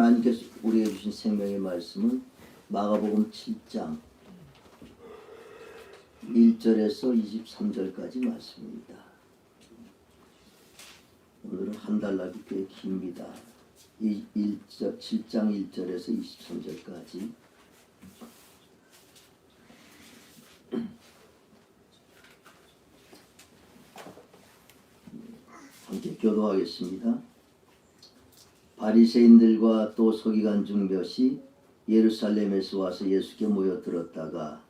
하나님께서 우리에게 주신 생명의 말씀은 마가복음 7장 1절에서 23절까지 말씀입니다. 오늘은 한 달락이 꽤 깁니다. 7장 1절에서 23절까지 함께 교도하겠습니다. 바리새인들과 또 서기관 중 몇이 예루살렘에서 와서 예수께 모여들었다가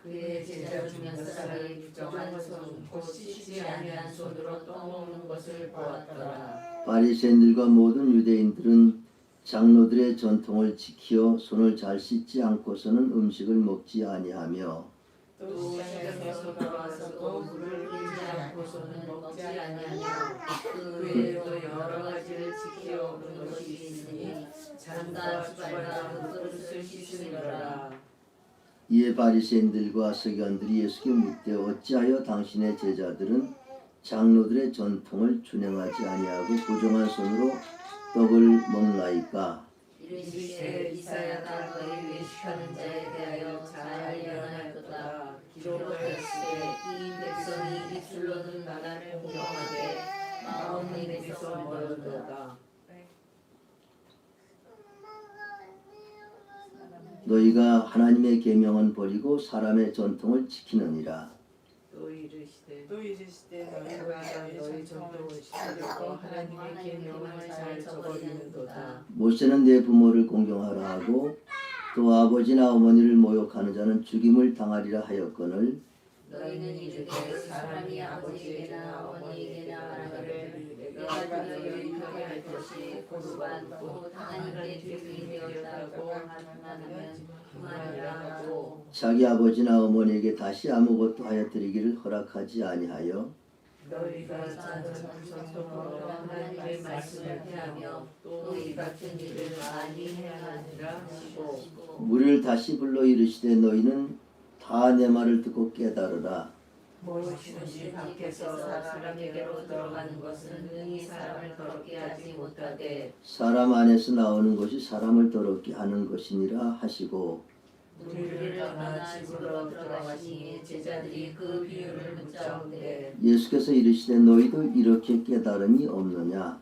그의 제자 중 몇 사람이 부정한 손, 곧 씻지 아니한 손으로 떠먹는 것을 보았더라. 바리새인들과 모든 유대인들은 장로들의 전통을 지키어 손을 잘 씻지 않고서는 음식을 먹지 아니하며 또 시장에서 돌아와서도 물을 흘리지 않고서는 먹지 아니하며 그 외에도 여러 가지를 지키어 오는 것이 있으니 잔과 숟갈과 그 그릇을 씻으리라. 이에 바리새인들과 서기관들이 예수께 묻되 어찌하여 당신의 제자들은 장로들의 전통을 준행하지 아니하고 부정한 손으로 떡을 먹나이까? 이르시되 이사야가 너희 외식하는 자에 대하여 잘 예언할 거다. 기록하였으되 이 백성이 입술로는 나를 공경하되 마음이 내게서 멀어도다. 너희가 하나님의 계명은 버리고 사람의 전통을 지키느니라. 또 이르시되 너희가 너희 전통을 지키려고 하나님의 계명을 잘 저버리는도다. 모세는 내 부모를 공경하라 하고 또 아버지나 어머니를 모욕하는 자는 죽임을 당하리라 하였거늘 너희는 이르되 사람이 아버지에게나 어머니에게나 말하기를 내가 너희를 유익하게 할 것이 고르반 곧 하나님께 드리게 되었다고 하면 그만이라 하고 자기 아버지나 어머니에게 다시 아무것도 하여 드리기를 허락하지 아니하여 너희가 짜는 전통으로 하나님의 말씀을 피하며 또 이 같은 일을 많이 행하느라 하시고 무리를 다시 불러 이르시되 너희는 다 내 말을 듣고 깨달으라. 무엇이든지 밖에서 사람에게로 들어가는 것은 능히 사람을 더럽게 하지 못하되 사람 안에서 나오는 것이 사람을 더럽게 하는 것이니라 하시고 무리를 떠나 집으로 들어가시니 제자들이 그 비유를 묻자오되 예수께서 이르시되 너희도 이렇게 깨달음이 없느냐?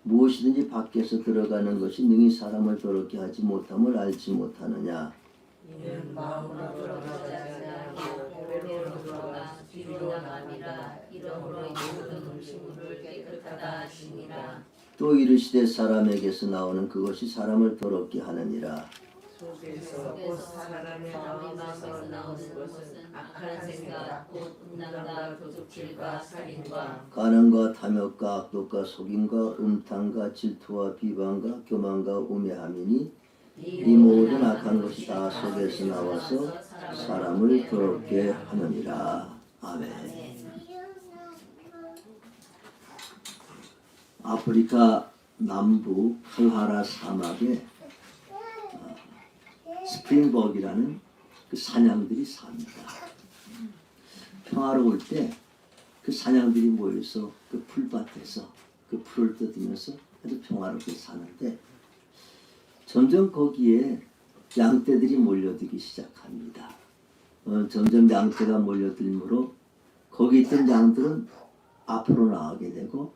무엇이든지 밖에서 들어가는 것이 능히 사람을 더럽게 하지 못함을 알지 못하느냐? 이는 마음으로 들어가지 아니하고 배로 들어가 뒤로 나가니라. 이러므로 모든 음식물을 깨끗하다 하시니라. 또 이르시되 사람에게서 나오는 그것이 사람을 더럽게 하느니라. 속에서 곧 사람의 마음에서 나오는 것은 악한 생각, 곧 음란과 도둑질과 살인과 간음과 탐욕과 악독과 속임과 음탕과 질투와 비방과 교만과 우매함이니 이 모든 악한 것이 다 속에서 나와서 사람을 더럽게 하느니라. 아멘. 아프리카 남부 칼하라 사막에 스프링버그라는 그 사냥들이 삽니다. 평화로울 때 그 사냥들이 모여서 그 풀밭에서 그 풀을 뜯으면서 아주 평화롭게 사는데 점점 거기에 양떼들이 몰려들기 시작합니다. 점점 양떼가 몰려들므로 거기 있던 양들은 앞으로 나가게 되고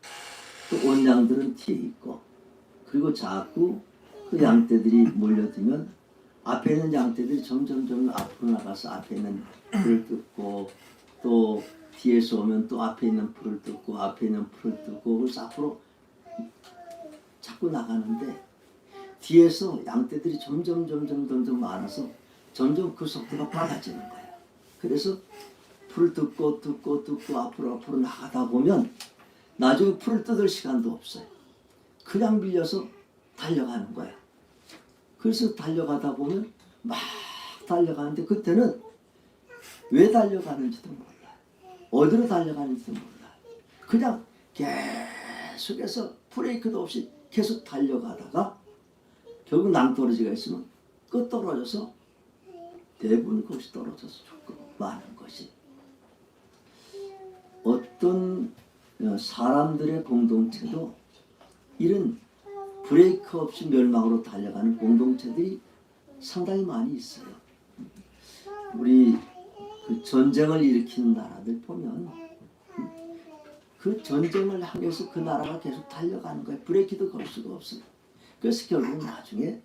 또 온 양들은 뒤에 있고 그리고 자꾸 그 양떼들이 몰려들면 앞에 있는 양떼들이 점점 앞으로 나가서 앞에 있는 풀을 뜯고 또 뒤에서 오면 또 앞에 있는 풀을 뜯고 앞에 있는 풀을 뜯고 그래서 앞으로 자꾸 나가는데 뒤에서 양떼들이 점점 많아서 점점 그 속도가 빨라지는 거예요. 그래서 풀을 뜯고 앞으로 나가다 보면 나중에 풀을 뜯을 시간도 없어요. 그냥 밀려서 달려가는 거예요. 그래서 달려가다 보면 막 달려가는데 그때는 왜 달려가는지도 몰라요. 어디로 달려가는지도 몰라요. 그냥 계속해서 브레이크도 없이 계속 달려가다가 결국 낭떠러지가 있으면 끝 떨어져서 대부분 거기서 떨어져서 죽고 마는 것이 어떤 사람들의 공동체도 이런 브레이크 없이 멸망으로 달려가는 공동체들이 상당히 많이 있어요. 우리 그 전쟁을 일으킨 나라들 보면 그 전쟁을 향해서 그 나라가 계속 달려가는 거예요. 브레이크도 걸 수가 없어요. 그래서 결국 나중에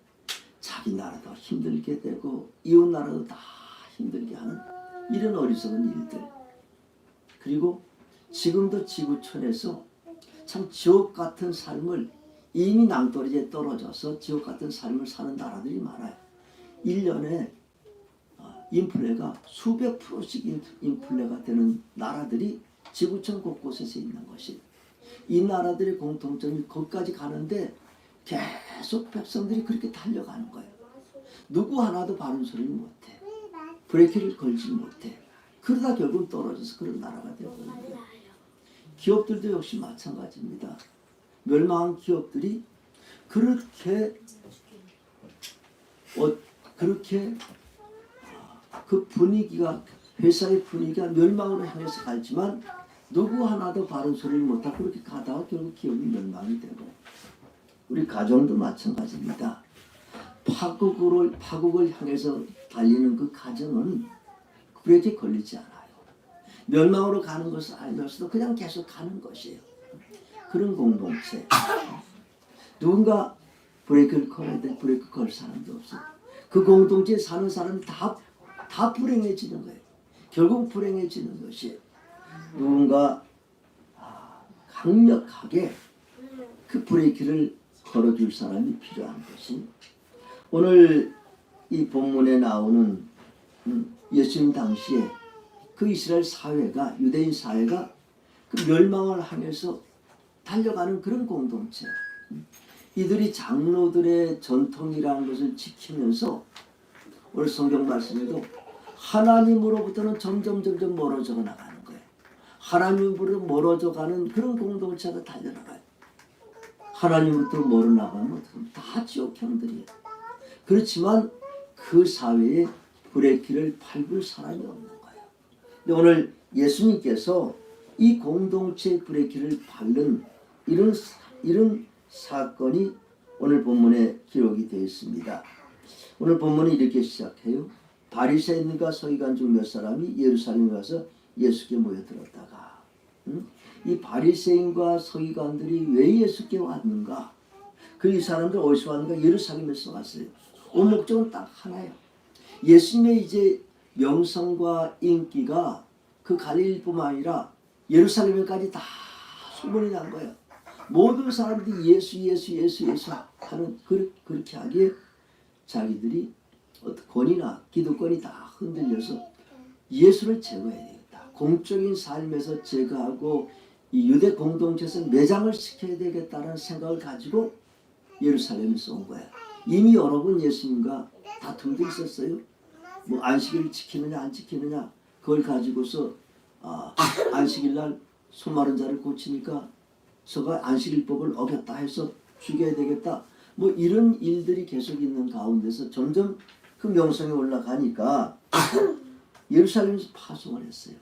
자기 나라도 힘들게 되고 이웃 나라도 다 힘들게 하는 이런 어리석은 일들. 그리고 지금도 지구촌에서 참 지옥 같은 삶을 이미 낭떠러지에 떨어져서 지옥 같은 삶을 사는 나라들이 많아요. 1년에 인플레가 수백 프로씩 인플레가 되는 나라들이 지구촌 곳곳에서 있는 것이, 이 나라들의 공통점이 거기까지 가는데 계속 백성들이 그렇게 달려가는 거예요. 누구 하나도 바른 소리를 못해. 브레이크를 걸지 못해. 그러다 결국 떨어져서 그런 나라가 되어버린 거예요. 기업들도 역시 마찬가지입니다. 멸망한 기업들이 그렇게 그 분위기가, 회사의 분위기가 멸망으로 향해서 갈지만 누구 하나도 바른 소리를 못하고 그렇게 가다가 결국 기업이 멸망이 되고, 우리 가정도 마찬가지입니다. 파국을 향해서 달리는 그 가정은 브레이크에 걸리지 않아요. 멸망으로 가는 것을 알면서도 그냥 계속 가는 것이에요. 그런 공동체. 누군가 브레이크를 걸어야 돼. 브레이크 걸 사람도 없어요. 그 공동체에 사는 사람이 다 불행해지는 거예요. 결국 불행해지는 것이, 누군가 강력하게 그 브레이크를 걸어줄 사람이 필요한 것이, 오늘 이 본문에 나오는 예수님 당시에 그 이스라엘 사회가, 유대인 사회가 그 멸망을 향해서 달려가는 그런 공동체. 이들이 장로들의 전통이라는 것을 지키면서 오늘 성경 말씀에도 하나님으로부터는 점점 멀어져 나가는 거예요. 하나님으로 멀어져가는 그런 공동체가 달려나가요. 하나님으로부터 멀어나가면 다 지옥형들이에요. 그렇지만 그 사회에 브레이크를 밟을 사람이 없는 거예요. 근데 오늘 예수님께서 이 공동체의 브레이크를 밟는 이런 사건이 오늘 본문에 기록이 되어 있습니다. 오늘 본문은 이렇게 시작해요. 바리새인과 서기관 중 몇 사람이 예루살렘에 와서 예수께 모여들었다가, 이 바리새인과 서기관들이 왜 예수께 왔는가? 이 사람들 어디서 왔는가? 예루살렘에서 왔어요. 온 목적은 딱 하나예요. 예수님의 이제 명성과 인기가 그 갈릴리뿐만 아니라 예루살렘에까지 다 소문이 난 거예요. 모든 사람들이 예수 하는, 그렇게 하기에 자기들이 어떤 권위나 기득권이 다 흔들려서 예수를 제거해야 되겠다. 공적인 삶에서 제거하고 이 유대 공동체에서 매장을 시켜야 되겠다는 생각을 가지고 예루살렘에서 온 거예요. 이미 여러 번 예수님과 다툼도 있었어요. 뭐 안식일을 지키느냐 안 지키느냐, 그걸 가지고서 안식일날 손 마른 자를 고치니까 저가 안식일법을 어겼다 해서 죽여야 되겠다. 뭐 이런 일들이 계속 있는 가운데서 점점 그 명성에 올라가니까 예루살렘에서 파송을 했어요.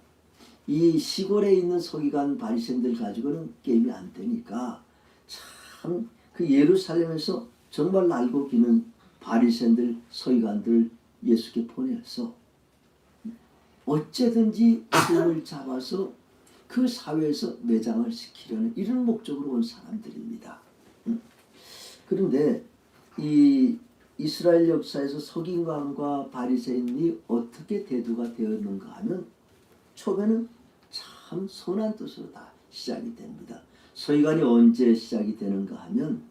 이 시골에 있는 서기관 바리새인들 가지고는 게임이 안 되니까 참 그 예루살렘에서 정말 날고 기는 바리새인들, 서기관들 예수께 보내서 어째든지 그를 잡아서 그 사회에서 매장을 시키려는 이런 목적으로 온 사람들입니다. 그런데 이 이스라엘 역사에서 서기관과 바리새인이 어떻게 대두가 되었는가 하면, 초반에는 참 선한 뜻으로 다 시작이 됩니다. 서기관이 언제 시작이 되는가 하면,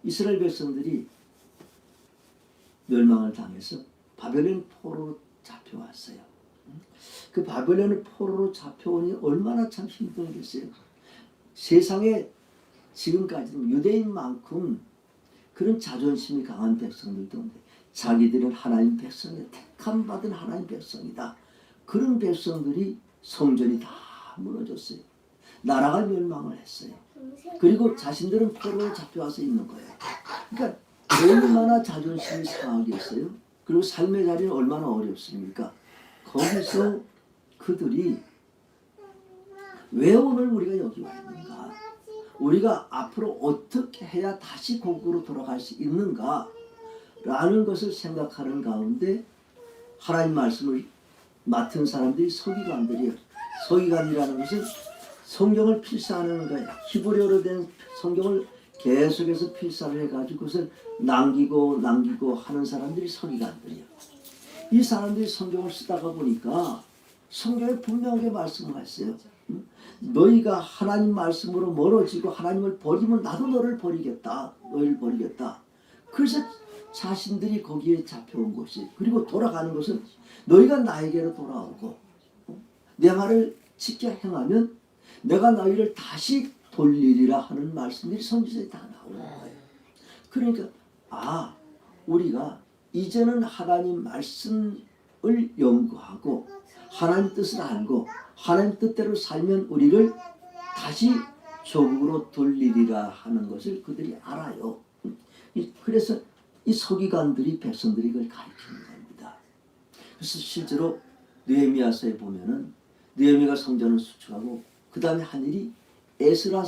이스라엘 백성들이 멸망을 당해서 바벨론 포로로 잡혀왔어요. 그 바벨론 포로로 잡혀오니 얼마나 참 힘들겠어요. 세상에 지금까지도 유대인만큼 그런 자존심이 강한 백성들도 없는데, 자기들은 하나님 백성이다, 택함 받은 하나님 백성이다. 그런 백성들이 성전이 다 무너졌어요. 나라가 멸망을 했어요. 그리고 자신들은 포로로 잡혀와서 있는 거예요. 그러니까 얼마나 자존심이 상하겠어요. 그리고 삶의 자리는 얼마나 어렵습니까? 거기서 그들이 왜 오늘 우리가 여기 와 있는가? 우리가 앞으로 어떻게 해야 다시 고국으로 돌아갈 수 있는가 라는 것을 생각하는 가운데 하나님 말씀을 맡은 사람들이 서기관들이에요. 서기관이라는 것은 성경을 필사하는 거예요. 히브리어로 된 성경을 계속해서 필사를 해가지고 그것을 남기고 하는 사람들이 서기관들이에요. 이 사람들이 성경을 쓰다가 보니까 성경에 분명하게 말씀을 했어요. 너희가 하나님 말씀으로 멀어지고 하나님을 버리면 나도 너희를 버리겠다. 그래서 자신들이 거기에 잡혀온 것이, 그리고 돌아가는 것은 너희가 나에게로 돌아오고 내 말을 지켜 행하면 내가 너희를 다시 돌리리라 하는 말씀들이 성경에 다 나오는 거예요. 그러니까 우리가 이제는 하나님 말씀을 연구하고 하나님 뜻을 알고 하나님 뜻대로 살면 우리를 다시 조국으로 돌리리라 하는 것을 그들이 알아요. 그래서 이 서기관들이 백성들이 그걸 가르치는 겁니다. 그래서 실제로 느헤미야서에 보면은 느헤미야가 성전을 수축하고 그 다음에 한 일이 에스라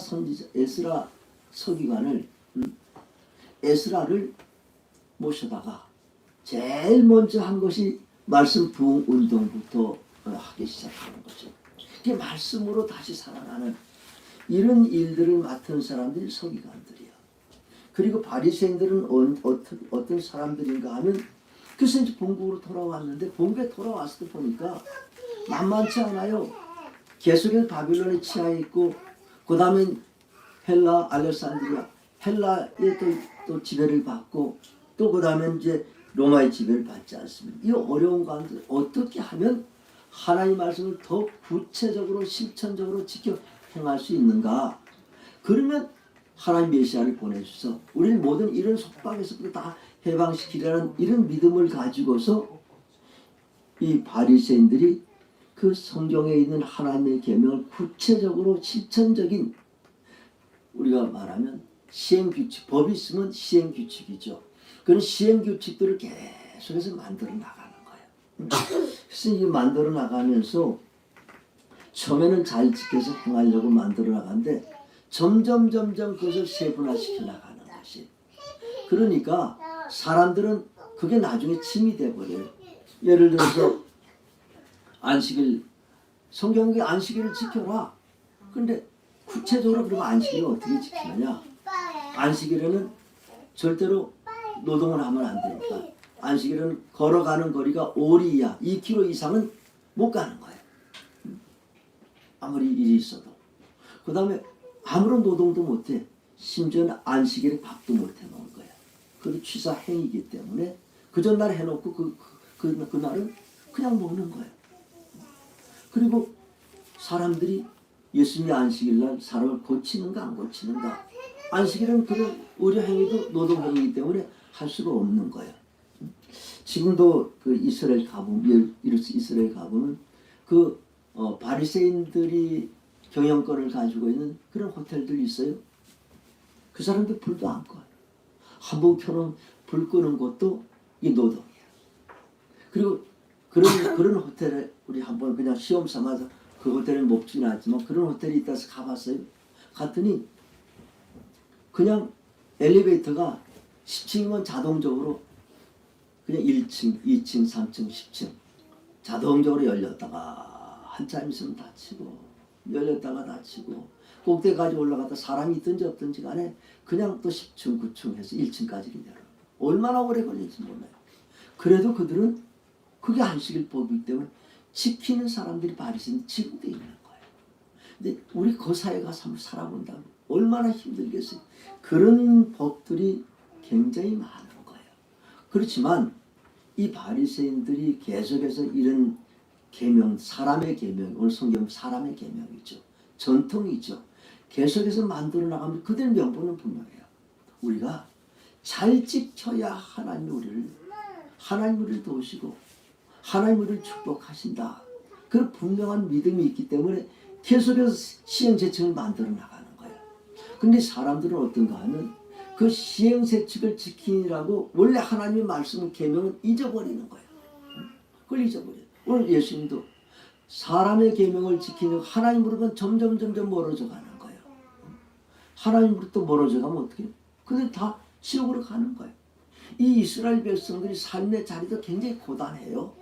서기관을 에스라를 모셔다가 제일 먼저 한 것이 말씀 부흥 운동부터 하기 시작하는 거죠. 그게 말씀으로 다시 살아나는 이런 일들을 맡은 사람들이 서기관들이야. 그리고 바리새인들은 어떤 사람들인가 하면 그래서 이제 본국으로 돌아왔는데 본국에 돌아왔을 때 보니까 만만치 않아요. 계속해서 바빌론에 치하에 있고 그 다음에 헬라, 알렉산드리아, 헬라의 또 지배를 받고 또 그 다음에 이제 로마의 지배를 받지 않습니다. 이 어려운 가운데 어떻게 하면 하나님 말씀을 더 구체적으로 실천적으로 지켜 행할 수 있는가? 그러면 하나님 메시아를 보내주셔서 우리를 모든 이런 속박에서부터 다 해방시키려는 이런 믿음을 가지고서 이 바리새인들이 그 성경에 있는 하나님의 계명을 구체적으로 실천적인, 우리가 말하면 시행규칙, 법이 있으면 시행규칙이죠. 그런 시행규칙들을 계속해서 만들어 나가는 거예요. 그래서 이 만들어 나가면서 처음에는 잘 지켜서 행하려고 만들어 나가는데 점점 그것을 세분화시켜 나가는 것이. 그러니까 사람들은 그게 나중에 침이 돼버려요. 예를 들어서 안식일, 성경에 안식일을 지켜라. 근데 구체적으로 그러면 안식일을 어떻게 지키느냐? 안식일에는 절대로 노동을 하면 안 되니까 안식일은 걸어가는 거리가 5리 이하, 2km 이상은 못 가는 거예요. 아무리 일이 있어도. 그 다음에 아무런 노동도 못해. 심지어는 안식일에 밥도 못 해먹은 거예요. 그게 취사행위이기 때문에 그 전날 해놓고 그날은 그냥 먹는 거예요. 그리고 사람들이 예수님이 안식일날 사람을 고치는가 안 고치는가, 안식일은 그런 의료행위도 노동행위이기 때문에 할 수가 없는 거예요. 지금도 그 이스라엘 가보면 그 바리새인들이 경영권을 가지고 있는 그런 호텔들이 있어요. 그 사람들 불도 안 꺼요. 한 번 켜놓은 불 끄는 것도 이 노동이에요. 그리고 그런 호텔에 우리 한번 그냥 시험 삼아서, 그 호텔은 먹지는 않지만 그런 호텔이 있다 해서 가봤어요. 갔더니 그냥 엘리베이터가 10층이면 자동적으로 그냥 1층, 2층, 3층, 10층 자동적으로 열렸다가 한참 있으면 닫히고, 열렸다가 닫히고, 꼭대기까지 올라갔다 사람이 있든지 없든지 간에 그냥 또 10층, 9층 해서 1층까지 열어. 얼마나 오래 걸릴지 몰라요. 그래도 그들은 그게 안식일법이기 때문에 지키는 사람들이 바리새인 지금도 있는 거예요. 근데 우리 그 사회 가서 한번 살아본다면 얼마나 힘들겠어요. 그런 법들이 굉장히 많은 거예요. 그렇지만 이 바리새인들이 계속해서 이런 계명, 사람의 계명, 오늘 성경 사람의 계명이죠. 전통이죠. 계속해서 만들어 나가면 그들 명분은 분명해요. 우리가 잘 지켜야 하나님 우리를 도우시고 하나님 우리를 축복하신다. 그런 분명한 믿음이 있기 때문에 계속해서 시행재칙을 만들어 나가는 거예요. 근데 사람들은 어떤가 하면 그 시행재칙을 지키라고 원래 하나님의 말씀 계명은 잊어버리는 거예요. 그걸 잊어버려요. 오늘 예수님도 사람의 계명을 지키는 하나님으로는 점점 멀어져 가는 거예요. 하나님으로부터 멀어져 가면 어떻게 해요? 그들 다 지옥으로 가는 거예요. 이 이스라엘 백성들이 삶의 자리도 굉장히 고단해요.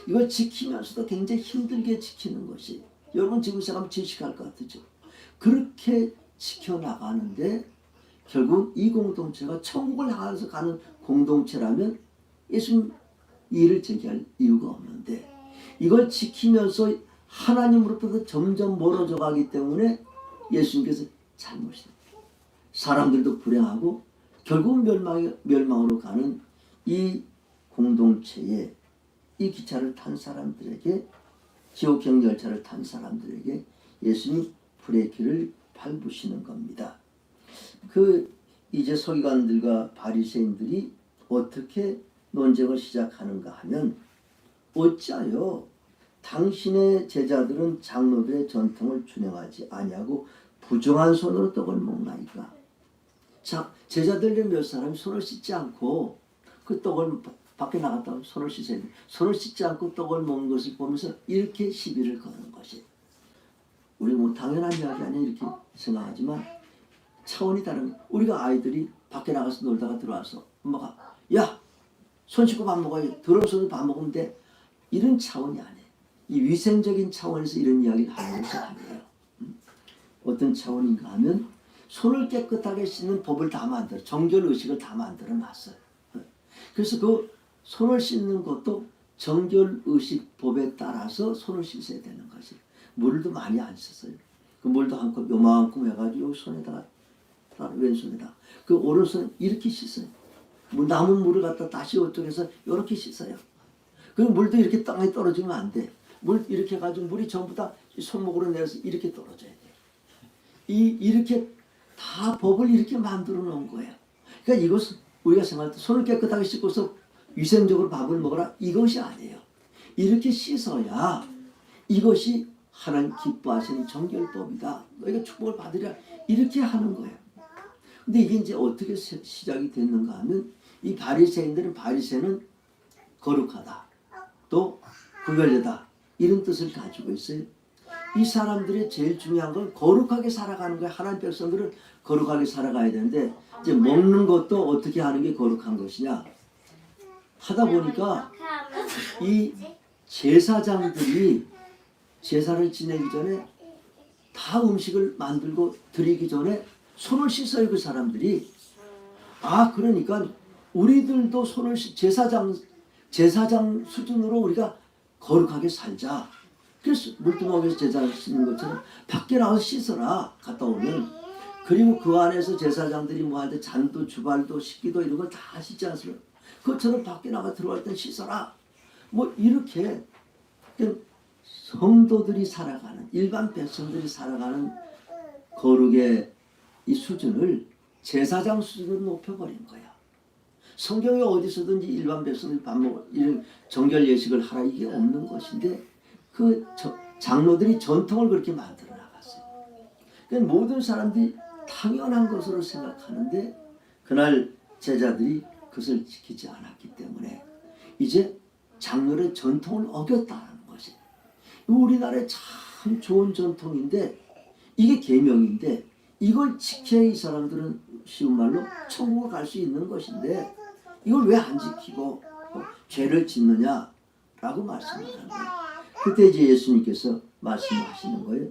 이걸 지키면서도 굉장히 힘들게 지키는 것이, 여러분 지금 생각하면 지식할 것 같죠. 그렇게 지켜나가는데 결국 이 공동체가 천국을 향해서 가는 공동체라면 예수님 이의를 제기할 이유가 없는데, 이걸 지키면서 하나님으로부터 점점 멀어져 가기 때문에 예수님께서 잘못이다. 사람들도 불행하고 결국 멸망으로 가는 이 공동체에, 이 기차를 탄 사람들에게, 지옥형 열차를 탄 사람들에게 예수님 브레이크를 밟으시는 겁니다. 이제 서기관들과 바리새인들이 어떻게 논쟁을 시작하는가 하면, 어찌하여 당신의 제자들은 장로들의 전통을 준행하지 아니하고 부정한 손으로 떡을 먹나이까. 자, 제자들 몇 사람이 손을 씻지 않고 그 떡을 밖에 나갔다가 손을 씻어야 돼. 손을 씻지 않고 떡을 먹는 것을 보면서 이렇게 시비를 거는 것이, 우리 뭐 당연한 이야기 아니야 이렇게 생각하지만 차원이 다른. 우리가 아이들이 밖에 나가서 놀다가 들어와서 엄마가 야, 손 씻고 밥 먹어야지, 더러운 손으로 밥 먹으면 돼, 이런 차원이 아니에요. 이 위생적인 차원에서 이런 이야기를 하는 것이 아니에요. 어떤 차원인가 하면 손을 깨끗하게 씻는 법을 다 만들어, 정결의식을 다 만들어 놨어요. 그래서 그 손을 씻는 것도 정결의식 법에 따라서 손을 씻어야 되는 것이, 물도 많이 안 씻어요. 그 물도 한 컵 요만큼 해가지고 손에다가, 왼손에다 그 오른손 이렇게 씻어요. 남은 물을 갖다 다시 이쪽에서 이렇게 씻어요. 그 물도 이렇게 땅에 떨어지면 안 돼. 물 이렇게 해가지고 물이 전부 다 손목으로 내려서 이렇게 떨어져야 돼. 이렇게 다 법을 이렇게 만들어 놓은 거예요. 그러니까 이것은 우리가 생각할 때 손을 깨끗하게 씻고서 위생적으로 밥을 먹어라, 이것이 아니에요. 이렇게 씻어야 이것이 하나님 기뻐하시는 정결법이다, 너희가 축복을 받으랴, 이렇게 하는 거예요. 근데 이게 이제 어떻게 시작이 됐는가 하면, 이 바리새인들은, 바리새는 거룩하다, 또 구별되다, 이런 뜻을 가지고 있어요. 이 사람들의 제일 중요한 건 거룩하게 살아가는 거예요. 하나님 백성들은 거룩하게 살아가야 되는데, 이제 먹는 것도 어떻게 하는 게 거룩한 것이냐 하다 보니까 이 제사장들이 제사를 지내기 전에 다 음식을 만들고 드리기 전에 손을 씻어요, 그 사람들이. 그러니까 우리들도 손을 제사장 수준으로 우리가 거룩하게 살자. 그래서 물두멍에서 제사를 씻는 것처럼 밖에 나와서 씻어라, 갔다 오면. 그리고 그 안에서 제사장들이 뭐 할 때 잔도 주발도 식기도 이런 걸 다 씻지 않습니까? 그것처럼 밖에 나가 들어갈 땐 씻어라. 뭐 이렇게 성도들이 살아가는, 일반 백성들이 살아가는 거룩의 이 수준을 제사장 수준으로 높여버린 거야. 성경에 어디서든지 일반 백성들이 밥 먹어 이런 정결 예식을 하라, 이게 없는 것인데 그 장로들이 전통을 그렇게 만들어 나갔어요. 그러니까 모든 사람들이 당연한 것으로 생각하는데, 그날 제자들이 그것을 지키지 않았기 때문에 이제 장로의 전통을 어겼다는 것이, 우리나라의 참 좋은 전통인데, 이게 계명인데 이걸 지켜야 이 사람들은 쉬운 말로 천국을 갈 수 있는 것인데, 이걸 왜 안 지키고 죄를 짓느냐라고 말씀하는 거예요. 그때 이제 예수님께서 말씀하시는 거예요.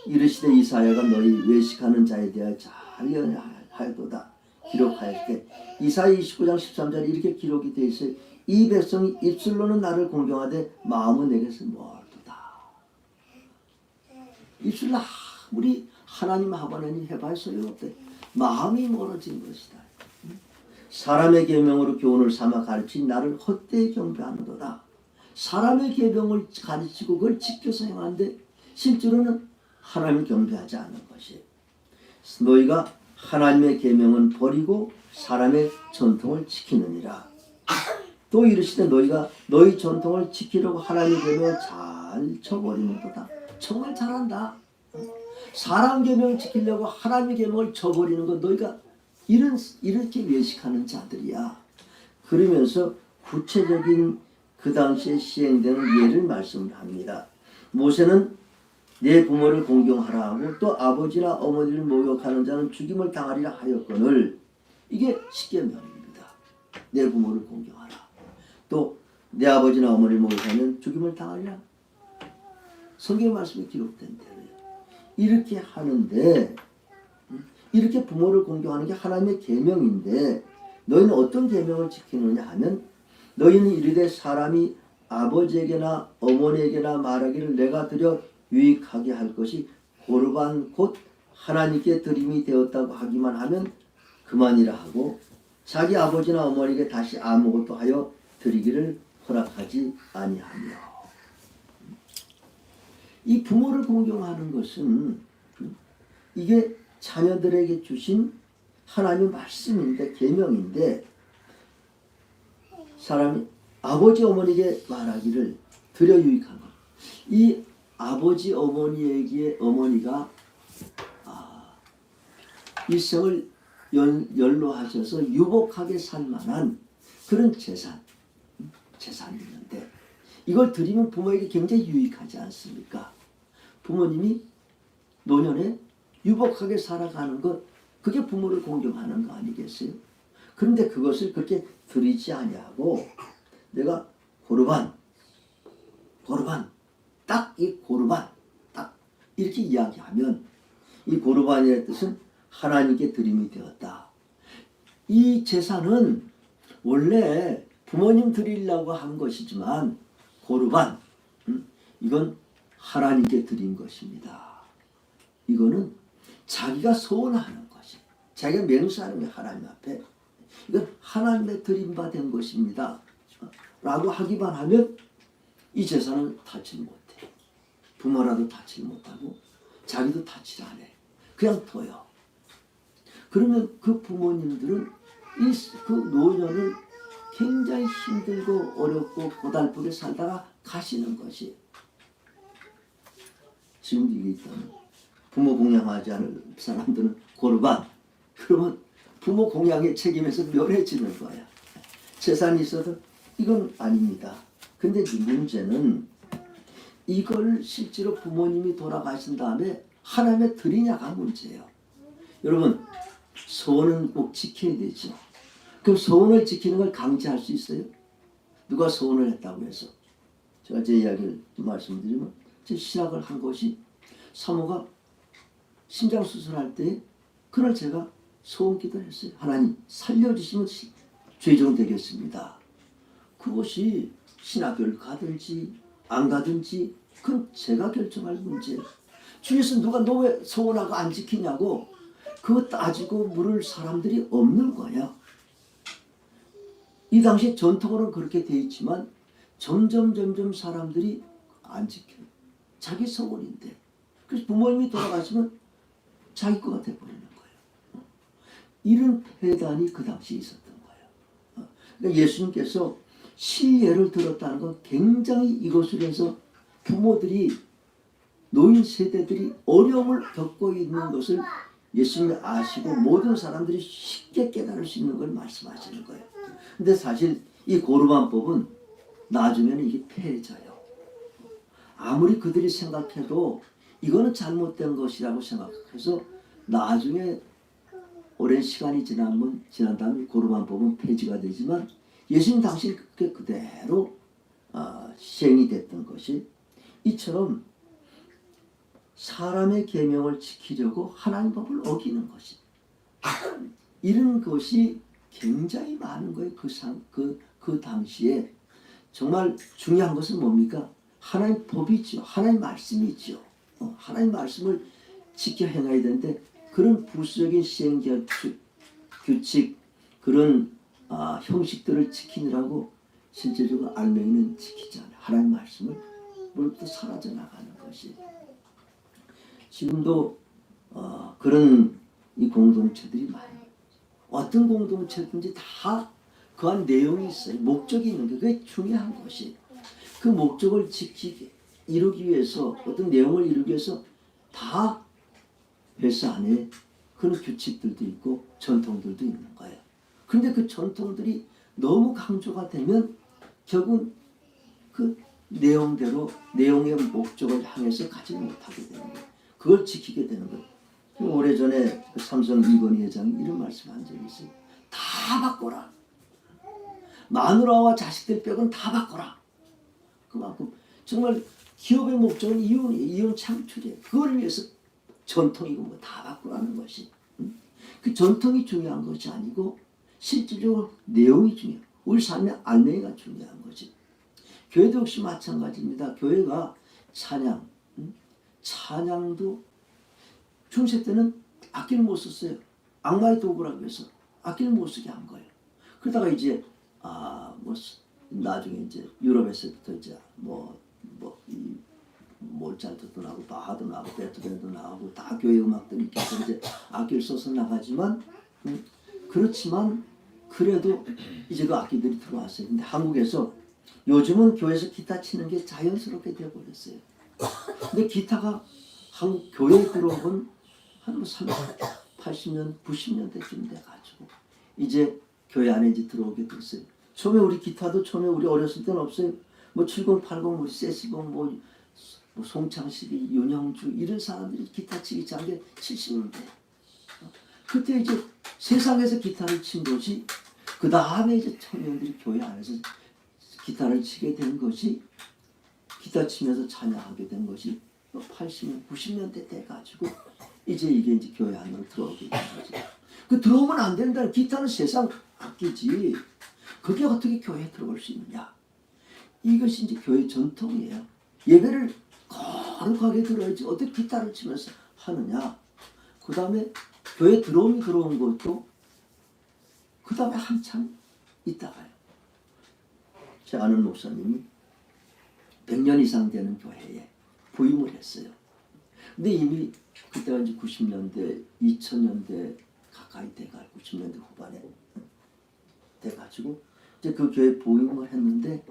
이르시되 이사야가 너희 외식하는 자에 대하여 잘 연하여도다 기록하였을 때, 이사야 29장 13절에 이렇게 기록이 되어 있어요. 이 백성이 입술로는 나를 공경하되 마음은 내게서 멀도다. 입술로 아무리 하나님 하바나님 해봐야 소용없대. 마음이 멀어진 것이다. 사람의 계명으로 교훈을 삼아 가르친 나를 헛되이 경배하는도다. 사람의 계명을 가르치고 그걸 지켜서 행하는데 실제로는 하나님을 경배하지 않는 것이에요. 너희가 하나님의 계명은 버리고 사람의 전통을 지키느니라. 또 이르시되 너희가 너희 전통을 지키려고 하나님의 계명을 잘 저버리는도다. 정말 잘한다. 사람 계명을 지키려고 하나님의 계명을 저버리는 것, 너희가 이렇게 외식하는 자들이야. 그러면서 구체적인 그 당시에 시행되는 예를 말씀을 합니다. 모세는 내 부모를 공경하라 하고 또 아버지나 어머니를 모욕하는 자는 죽임을 당하리라 하였거늘 이게 십계명입니다. 내 부모를 공경하라. 또 내 아버지나 어머니를 모욕하면 죽임을 당하리라. 성경 말씀에 기록된 대로요. 이렇게 하는데 이렇게 부모를 공경하는 게 하나님의 계명인데 너희는 어떤 계명을 지키느냐 하면 너희는 이르되 사람이 아버지에게나 어머니에게나 말하기를 내가 드려 유익하게 할 것이 고르반 곧 하나님께 드림이 되었다고 하기만 하면 그만이라 하고 자기 아버지나 어머니에게 다시 아무것도 하여 드리기를 허락하지 아니하며. 이 부모를 공경하는 것은 이게 자녀들에게 주신 하나님의 말씀인데 계명인데 사람이 아버지 어머니에게 말하기를 드려 유익한 것. 이 아버지 어머니에게 어머니가 일생을 연로하셔서 유복하게 살만한 그런 재산이 있는데 이걸 드리면 부모에게 굉장히 유익하지 않습니까? 부모님이 노년에 유복하게 살아가는 것 그게 부모를 공경하는 거 아니겠어요? 그런데 그것을 그렇게 드리지 아니하고 내가 고르반 딱 이 고르반 딱 이렇게 이야기하면 이 고르반이라는 뜻은 하나님께 드림이 되었다. 이 제사는 원래 부모님 드리려고 한 것이지만 고르반 이건 하나님께 드린 것입니다. 이거는 자기가 소원하는 것이 자기가 맹세하는 게 하나님 앞에 이건 하나님의 드림받은 것입니다 라고 하기만 하면 이 제사는 타칠 못해. 부모라도 타칠 못하고 자기도 타칠 안 해. 그냥 둬요. 그러면 그 부모님들은 그 노년을 굉장히 힘들고 어렵고 고달프게 살다가 가시는 것이 지금도 이게 있다면 부모 공양하지 않을 사람들은 고르반 그러면 부모 공양의 책임에서 면해지는 거야. 재산이 있어도 이건 아닙니다. 근데 이 문제는 이걸 실제로 부모님이 돌아가신 다음에 하나님의 드리냐가 문제예요. 여러분 소원은 꼭 지켜야 되죠. 그럼 소원을 지키는 걸 강제할 수 있어요? 누가 소원을 했다고 해서 제가 제 이야기를 말씀드리면 제 신학을 한 것이 사모가 심장 수술할 때 그날 제가 소원 기도를 했어요. 하나님 살려주시면 죄종 되겠습니다. 그것이 신학교를 가든지 안 가든지 그건 제가 결정할 문제예요. 주위에서 누가 너 왜 소원하고 안 지키냐고 그거 따지고 물을 사람들이 없는 거야. 이 당시 전통으로는 그렇게 돼 있지만 점점 사람들이 안 지켜요. 자기 소원인데. 그래서 부모님이 돌아가시면 자기 거가 돼버리는 거예요. 이런 폐단이 그 당시에 있었던 거예요. 그러니까 예수님께서 실례를 들었다는 건 굉장히 이것을 해서 부모들이 노인 세대들이 어려움을 겪고 있는 것을 예수님이 아시고 모든 사람들이 쉽게 깨달을 수 있는 걸 말씀하시는 거예요. 근데 사실 이 고르반법은 나중에는 이게 폐해져요. 아무리 그들이 생각해도 이거는 잘못된 것이라고 생각해서 나중에 오랜 시간이 지난 다음에 고르반법은 폐지가 되지만 예수님 당시 그게 그대로 시행이 됐던 것이 이처럼 사람의 계명을 지키려고 하나님 법을 어기는 것이 이런 것이 굉장히 많은 거예요. 그 당시에 정말 중요한 것은 뭡니까? 하나님 법이죠. 하나님 말씀이죠. 하나님 말씀을 지켜 행해야 되는데 그런 부수적인 시행 규칙 그런 형식들을 지키느라고 실제적으로 알맹이는 지키지 않아요. 하나님 말씀을 물부터 사라져 나가는 것이 지금도 그런 이 공동체들이 많아요. 어떤 공동체든지 다 그 안 내용이 있어요. 목적이 있는 게 그게 중요한 것이 그 목적을 이루기 위해서 어떤 내용을 이루기 위해서 다 회사 안에 그런 규칙들도 있고 전통들도 있는 거예요. 그런데 그 전통들이 너무 강조가 되면 결국은 그 내용대로 내용의 목적을 향해서 가지 못하게 되는 거예요. 그걸 지키게 되는 거예요. 오래전에 삼성 이건희 회장이 이런 말씀한 적이 있어요. 다 바꿔라. 마누라와 자식들 빼고는 다 바꿔라. 그만큼 정말 기업의 목적은 이윤 창출이에요. 그걸 위해서 전통이고 뭐 다 바꾸라는 것이. 그 전통이 중요한 것이 아니고 실질적으로 내용이 중요해요. 우리 삶의 알맹이가 중요한 거지. 교회도 역시 마찬가지입니다. 교회가 찬양도 중세 때는 악기를 못 썼어요. 악마의 도구라고 해서 악기를 못 쓰게 한 거예요. 그러다가 이제 나중에 이제 유럽에서부터 이제 이 모차르트도 나오고 바하도 나오고 베토벤도 나오고 다 교회 음악들이 있기 때문에 이제 악기를 써서 나가지만 그렇지만 그래도 이제 그 악기들이 들어왔어요. 근데 한국에서 요즘은 교회에서 기타 치는 게 자연스럽게 되어버렸어요. 근데 기타가 한국 교회에 들어온 건 한 80년, 90년대쯤 돼가지고 이제 교회 안에 이제 들어오게 됐어요. 처음에 우리 기타도 처음에 우리 어렸을 때는 없어요. 뭐 7080, 우리 세시봉, 뭐 송창식이, 윤형주 이런 사람들이 기타 치기 시작한 게 70년대. 그때 이제 세상에서 기타를 친 것이 그 다음에 이제 청년들이 교회 안에서 기타를 치게 된 것이 기타 치면서 찬양하게 된 것이 80년, 90년대 돼가지고 이제 이게 이제 교회 안으로 들어오게 된 거지. 그 들어오면 안 된다는 기타는 세상 악기지. 그게 어떻게 교회에 들어올 수 있느냐? 이것이 이제 교회 전통이에요. 예배를 거룩하게 들어야지 어떻게 기타를 치면서 하느냐? 그 다음에 교회 들어온 것도 그 다음에 한참 있다가요. 제 아는 목사님이 100년 이상 되는 교회에 부임을 했어요. 근데 이미 그때가 이제 90년대, 2000년대 가까이 돼가 90년대 후반에 돼가지고 이제 그 교회 부임을 했는데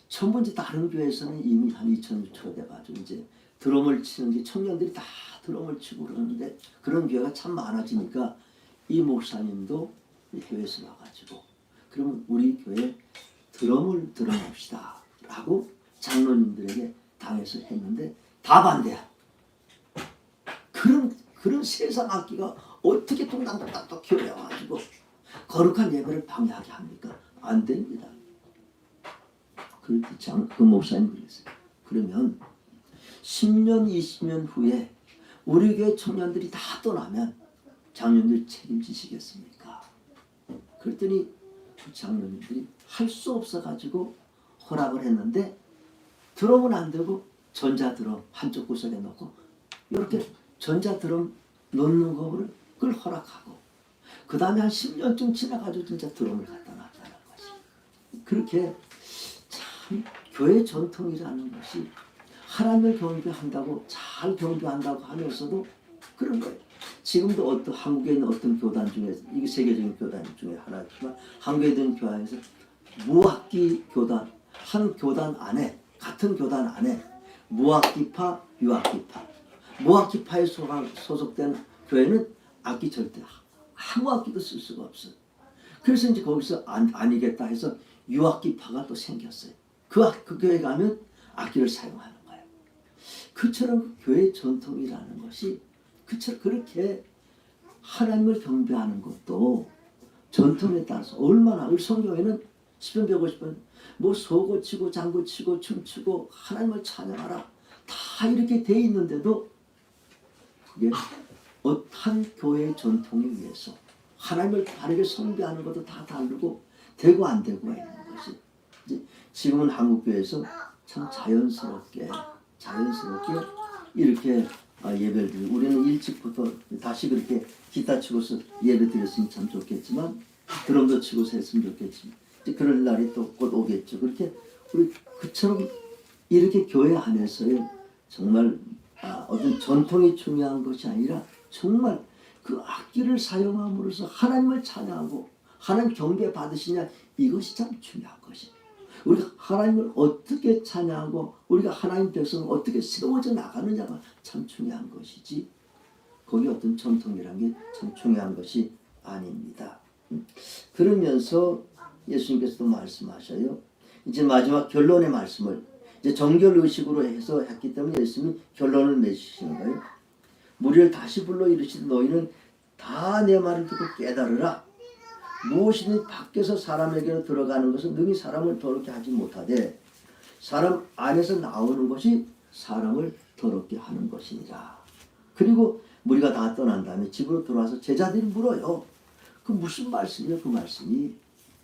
처음 이제 다른 교회에서는 이미 한 2000년 초 돼가지고 이제 드럼을 치는 게 청년들이 다 드럼을 치고 그러는데 그런 교회가 참 많아지니까 이 목사님도 교회에서 와가지고 그러면 우리 교회 드럼을 들어봅시다 라고 장로님들에게 당해서 했는데 다 반대야. 그런 세상 악기가 어떻게 뚱땅뚱땅 교회에 와가지고 거룩한 예배를 방해하게 합니까? 안 됩니다. 그 목사님 그랬어요. 그러면 10년, 20년 후에 우리 교회 청년들이 다 떠나면 장로님들 책임지시겠습니까? 그랬더니 그 장로님들이 할 수 없어가지고 허락을 했는데 드럼은 안 되고 전자드럼 한쪽 구석에 놓고 이렇게 전자드럼 놓는 거를 그걸 허락하고 그 다음에 한 10년쯤 지나가지고 진짜 드럼을 갖다 놨다는 것이. 그렇게 참 교회 전통이라는 것이 하나님을 경배한다고 잘 경배한다고 하면서도 그런 거예요. 지금도 한국에 있는 어떤 교단 중에서 이게 세계적인 교단 중에 하나지만 한국에 있는 교단에서 무학기 교단 한 교단 안에 같은 교단 안에 무학기파, 유학기파 무학기파에 소속된 교회는 악기 절대 아무 악기도 쓸 수가 없어요. 그래서 이제 거기서 아니겠다 해서 유학기파가 또 생겼어요. 그 교회 가면 악기를 사용하는 거예요. 그처럼 교회 전통이라는 것이 그처럼 그렇게 하나님을 경배하는 것도 전통에 따라서 얼마나 우리 성경에는 시편 150편 뭐 소고치고 장구치고 춤추고 하나님을 찬양하라 다 이렇게 돼 있는데도 그게 한 교회의 전통에 의해서 하나님을 다르게 숭배하는 것도 다 다르고 되고 안 되고가 있는 것이 이제 지금은 한국교회에서 참 자연스럽게 이렇게 예배를 드리고 우리는 일찍부터 다시 그렇게 기타 치고서 예배 드렸으면 참 좋겠지만 드럼도 치고서 했으면 좋겠지만 이제 그럴 날이 또 곧 오겠죠. 그렇게 우리 그처럼 이렇게 교회 안에서의 정말 어떤 전통이 중요한 것이 아니라 정말 그 악기를 사용함으로써 하나님을 찬양하고 하나님 경배 받으시냐 이것이 참 중요한 것이. 우리가 하나님을 어떻게 찬양하고 우리가 하나님 백성을 어떻게 세워져 나가느냐가 참 중요한 것이지 거기 어떤 전통이라는 게 참 중요한 것이 아닙니다. 그러면서 예수님께서도 말씀하셔요. 이제 마지막 결론의 말씀을 이제 정결 의식으로 해서 했기 때문에 예수님이 결론을 맺으시는 거예요. 무리를 다시 불러 이르시되 너희는 다 내 말을 듣고 깨달으라. 무엇이든 밖에서 사람에게로 들어가는 것은 능히 사람을 더럽게 하지 못하되 사람 안에서 나오는 것이 사람을 더럽게 하는 것이니라. 그리고 무리가 다 떠난 다음에 집으로 들어와서 제자들이 물어요. 그 무슨 말씀이요? 그 말씀이.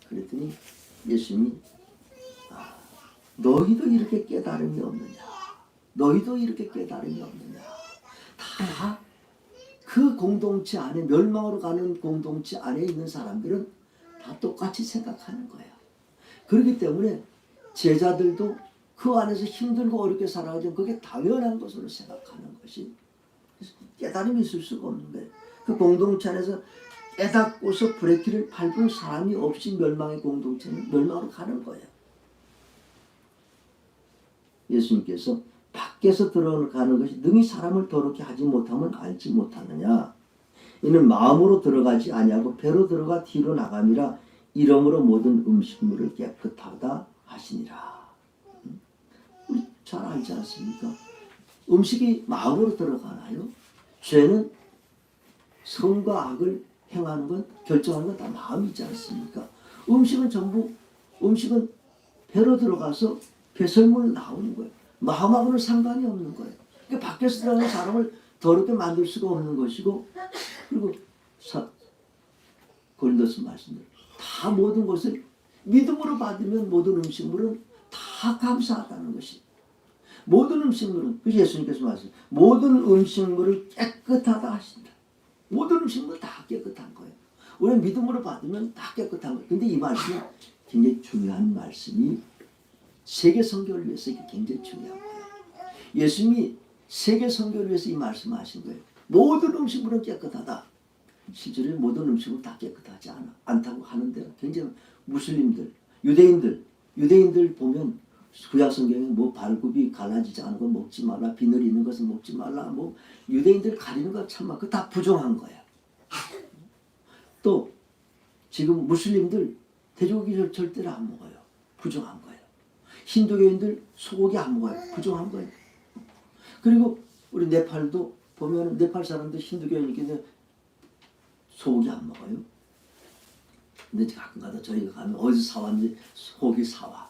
그랬더니 예수님이 너희도 이렇게 깨달음이 없느냐? 너희도 이렇게 깨달음이 없느냐? 다 그 공동체 안에 멸망으로 가는 공동체 안에 있는 사람들은 다 똑같이 생각하는 거야. 그렇기 때문에 제자들도 그 안에서 힘들고 어렵게 살아가지고 그게 당연한 것으로 생각하는 것이 깨달음이 있을 수가 없는 거예요. 그 공동체 안에서 깨닫고서 브레이크를 밟은 사람이 없이 멸망의 공동체는 멸망으로 가는 거예요. 예수님께서 밖에서 들어가는 것이 능히 사람을 더럽게 하지 못하면 알지 못하느냐. 이는 마음으로 들어가지 아니하고 배로 들어가 뒤로 나감이라 이러므로 모든 음식물을 깨끗하다 하시니라. 우리 잘 알지 않습니까? 음식이 마음으로 들어가나요? 죄는 선과 악을 행하는 건 결정하는 건 다 마음이지 않습니까? 음식은 배로 들어가서 배설물로 나오는 거예요. 마음하고는 상관이 없는 거예요. 그러니까 밖에서 들어가는 사람을 더럽게 만들 수가 없는 것이고, 그리고 고린도서 말씀대로 다 모든 것을 믿음으로 받으면 모든 음식물은 다 감사하다는 것이. 모든 음식물은, 그 예수님께서 말씀, 모든 음식물을 깨끗하다 하신다. 모든 음식물 다 깨끗한 거예요. 우리는 믿음으로 받으면 다 깨끗한 거예요. 근데 이 말씀은 굉장히 중요한 말씀이 세계 선교를 위해서 이게 굉장히 중요한 거예요. 예수님이 세계 선교를 위해서 이 말씀을 하신 거예요. 모든 음식물은 깨끗하다. 실제로 모든 음식은 다 깨끗하지 않다고 하는데 굉장히 무슬림들, 유대인들 보면 구약 성경에 뭐 발굽이 갈라지지 않은 거 먹지 말라, 비늘 있는 것은 먹지 말라, 뭐 유대인들 가리는 거 참 그 다 부정한 거야. 또 지금 무슬림들 돼지고기 절대로 안 먹어요. 부정한 거예요. 힌두교인들 소고기 안 먹어요. 부정한 거예요. 그리고 우리 네팔도 보면 네팔 사람들 힌두교인이기 소고기 안 먹어요. 근데 가끔가다 저희가 가면 어디서 사왔는지 소고기 사와.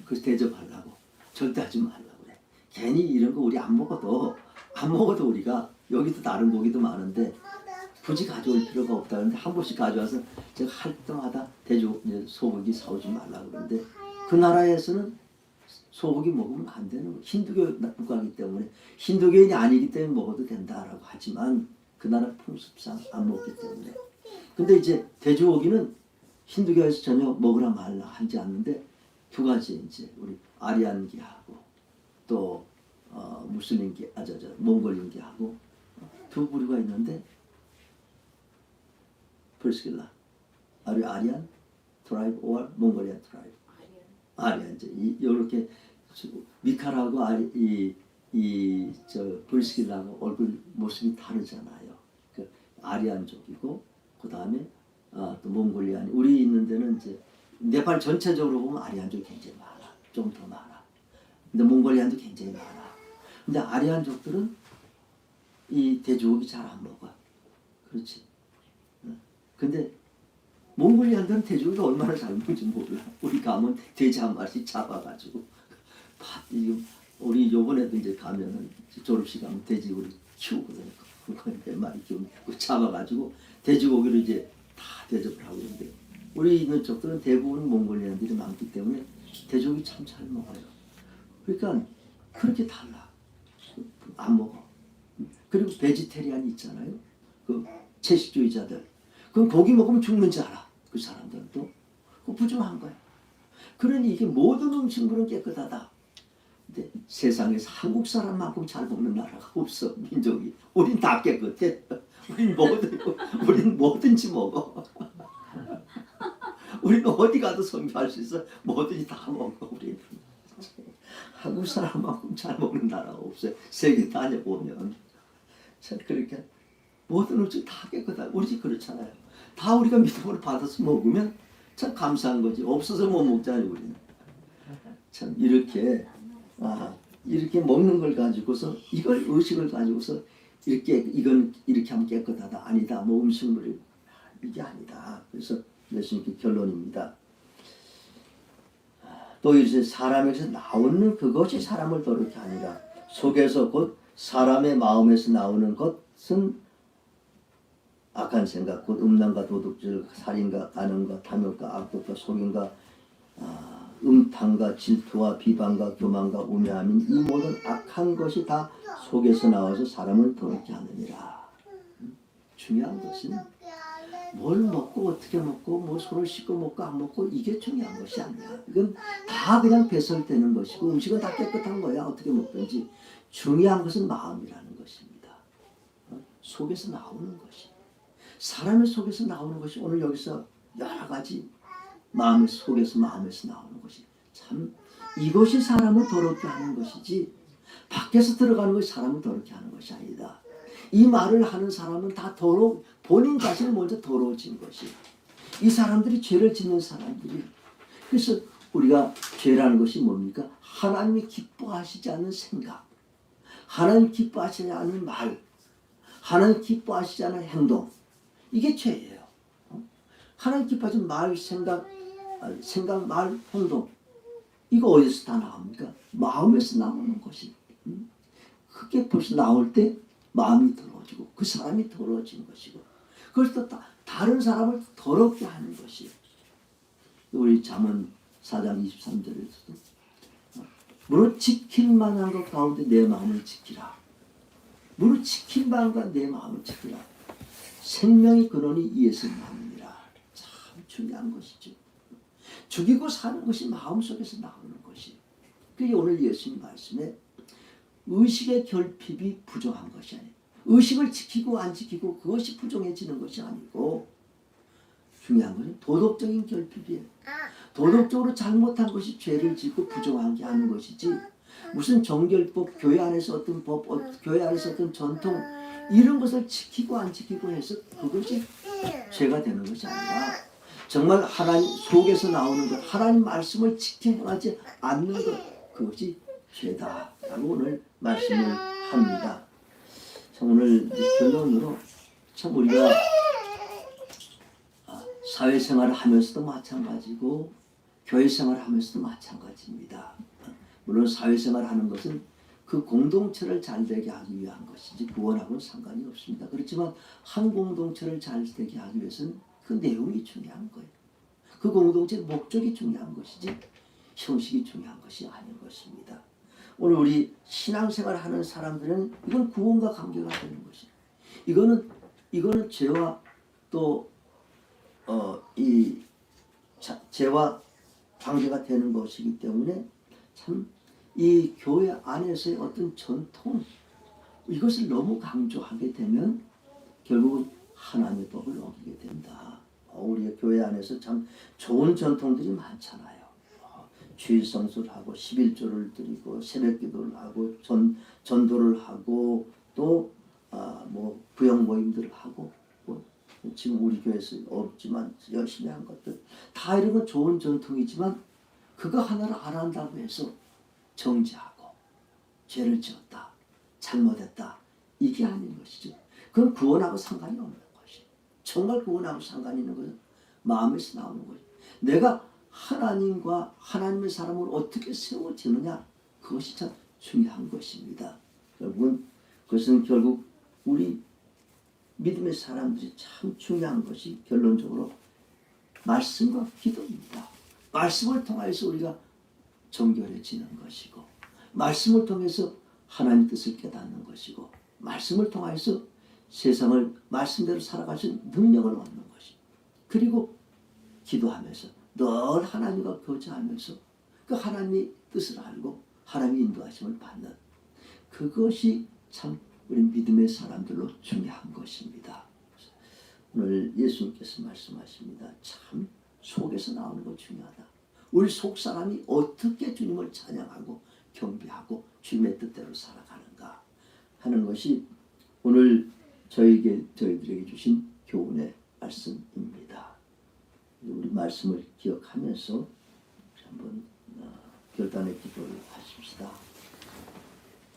그래서 대접하려고. 절대 하지 말라고 그래. 괜히 이런 거 우리 안 먹어도 우리가 여기도 다른 고기도 많은데 굳이 가져올 필요가 없다는데 한 번씩 가져와서 제가 할 때마다 소고기 사오지 말라고 그러는데 그 나라에서는 소고기 먹으면 안 되는 거예요. 힌두교 국가이기 때문에 힌두교인이 아니기 때문에 먹어도 된다라고 하지만 그 나라 풍습상 안 먹기 때문에. 근데 이제 돼지고기는 힌두교에서 전혀 먹으라 말라 하지 않는데 두 가지 이제 우리 아리안계하고 또 무슬림계, 몽골인계하고 두 부류가 있는데 브리스길라, 아리안 트라이브 or 몽골리안 트라이브. 아리안 이제 이렇게 미칼하고 브리스길라하고 얼굴 모습이 다르잖아요. 그 아리안족이고 그 다음에 또 몽골리안. 우리 있는 데는 이제 네팔 전체적으로 보면 아리안족이 굉장히 많아. 좀 더 많아. 근데 몽골리안도 굉장히 많아. 근데 아리안족들은 이 돼지고기 잘 안 먹어. 그렇지. 근데 몽골리안들은 돼지고기가 얼마나 잘 먹는지 몰라. 우리 가면 돼지 한 마리 잡아가지고 우리 요번에도 이제 가면은 졸업식 가면 돼지 우리 키우거든요. 몇 마리 키우고 잡아가지고 돼지고기를 이제 다 대접을 하고 있는데 우리 있는 쪽들은 대부분 몽골리안들이 많기 때문에 돼지고기 참 잘 먹어요. 그러니까 그렇게 달라. 안 먹어. 그리고 베지테리안이 있잖아요. 그 채식주의자들. 그럼 고기 먹으면 죽는지 알아. 그 사람들도. 그 부정한 거야. 그러니 이게 모든 음식물은 깨끗하다. 근데 세상에서 한국 사람만큼 잘 먹는 나라가 없어. 민족이. 우린 다 깨끗해. 우린 뭐든지 먹어. 우리는 어디 가도 선교할 수 있어. 뭐든지 다 먹어. 우리는. 한국 사람만큼 잘 먹는 나라가 없어요. 세계 다녀보면. 참 그렇게 모든 음식 다 깨끗하고 우리 집 그렇잖아요. 다 우리가 믿음으로 받아서 먹으면 참 감사한 거지. 없어서 못 먹잖아요 우리는. 참 이렇게 이렇게 먹는 걸 가지고서 이걸 의식을 가지고서 이건 이렇게 하면 깨끗하다 아니다 뭐 음식물이 이게 아니다. 그래서 예수님께 결론입니다. 또 이제 사람에게서 나오는 그것이 사람을 더럽게 하니라. 속에서 곧 사람의 마음에서 나오는 것은 악한 생각 곧 음란과 도둑질 살인과 간음과 탐욕과 악독과 속임과 음탕과 질투와 비방과 교만과 우매함인 이 모든 악한 것이 다 속에서 나와서 사람을 더럽게 하느니라. 중요한 것은 뭘 먹고 어떻게 먹고 뭐 손을 씻고 먹고 안 먹고 이게 중요한 것이 아니야. 이건 다 그냥 배설되는 것이고 음식은 다 깨끗한 거야. 어떻게 먹든지. 중요한 것은 마음이라는 것입니다. 속에서 나오는 것이. 사람의 속에서 나오는 것이 오늘 여기서 여러 가지 마음의 속에서 마음에서 나오는 것이 참 이것이 사람을 더럽게 하는 것이지 밖에서 들어가는 것이 사람을 더럽게 하는 것이 아니다. 이 말을 하는 사람은 다 본인 자신을 먼저 더러워진 것이. 이 사람들이 죄를 짓는 사람들이. 그래서 우리가 죄라는 것이 뭡니까? 하나님이 기뻐하시지 않는 생각, 하나님 기뻐하시지 않는 말, 하나님 기뻐하시지 않는 행동. 이게 죄예요. 하나님 기뻐하지 말, 생각, 말, 행동. 이거 어디서 다 나옵니까? 마음에서 나오는 것이. 그게 벌써 나올 때 마음이 더러워지고 그 사람이 더러워진 것이고 그래서 또 다른 사람을 더럽게 하는 것이. 우리 잠언 4장 23절에서도 무릇 지킬 만한 것 가운데 내 마음을 지키라. 무릇 지킬 만한 것 내 마음을 지키라. 생명의 근원이 이에서 나옵니다. 참 중요한 것이죠. 죽이고 사는 것이 마음속에서 나오는 것이. 그게 오늘 예수님 말씀에 의식의 결핍이 부정한 것이 아니에요. 의식을 지키고 안 지키고 그것이 부정해지는 것이 아니고 중요한 것은 도덕적인 결핍이에요. 도덕적으로 잘못한 것이 죄를 짓고 부정하게 하는 것이지 무슨 정결법, 교회 안에서 어떤 법, 교회 안에서 어떤 전통 이런 것을 지키고 안 지키고 해서 그것이 죄가 되는 것이 아니라 정말 하나님 속에서 나오는 것, 하나님 말씀을 지켜 행하지 않는 것, 그것이 죄다라고 오늘 말씀을 합니다. 참 오늘 결론으로 참 우리가 사회생활을 하면서도 마찬가지고 교회생활을 하면서도 마찬가지입니다. 물론 사회생활을 하는 것은 그 공동체를 잘 되게 하기 위한 것이지 구원하고는 상관이 없습니다. 그렇지만 한 공동체를 잘 되게 하기 위해서는 그 내용이 중요한 거예요. 그 공동체의 목적이 중요한 것이지 형식이 중요한 것이 아닌 것입니다. 오늘 우리 신앙생활을 하는 사람들은 이건 구원과 관계가 되는 것이에요. 이거는 죄와 또 죄와 관계가 되는 것이기 때문에 참 이 교회 안에서의 어떤 전통 이것을 너무 강조하게 되면 결국은 하나님의 법을 어기게 된다. 우리 교회 안에서 참 좋은 전통들이 많잖아요. 주일성수를 하고 11조를 드리고 새벽기도를 하고 전도를 하고 또 뭐 부영 모임들을 하고 뭐 지금 우리 교회에서 없지만 열심히 한 것들 다 이런 건 좋은 전통이지만 그거 하나를 안 한다고 해서 정죄하고 죄를 지었다 잘못했다 이게 아닌 것이죠. 그건 구원하고 상관이 없는 것이. 정말 구원하고 상관이 있는 것은 마음에서 나오는 것이. 내가 하나님과 하나님의 사람을 어떻게 세워지느냐 그것이 참 중요한 것입니다. 여러분 그것은 결국 우리 믿음의 사람들이 참 중요한 것이 결론적으로 말씀과 기도입니다. 말씀을 통해서 우리가 정결해지는 것이고 말씀을 통해서 하나님 뜻을 깨닫는 것이고 말씀을 통해서 세상을 말씀대로 살아가신 능력을 얻는 것이. 그리고 기도하면서 늘 하나님과 교제하면서 그 하나님의 뜻을 알고 하나님의 인도하심을 받는 그것이 참 우리 믿음의 사람들로 중요한 것입니다. 오늘 예수님께서 말씀하십니다. 참 속에서 나오는 것 중요하다. 우리 속 사람이 어떻게 주님을 찬양하고 경배하고 주님의 뜻대로 살아가는가 하는 것이 오늘 저희들에게 주신 교훈의 말씀입니다. 우리 말씀을 기억하면서 한번 결단의 기도를 하십시다.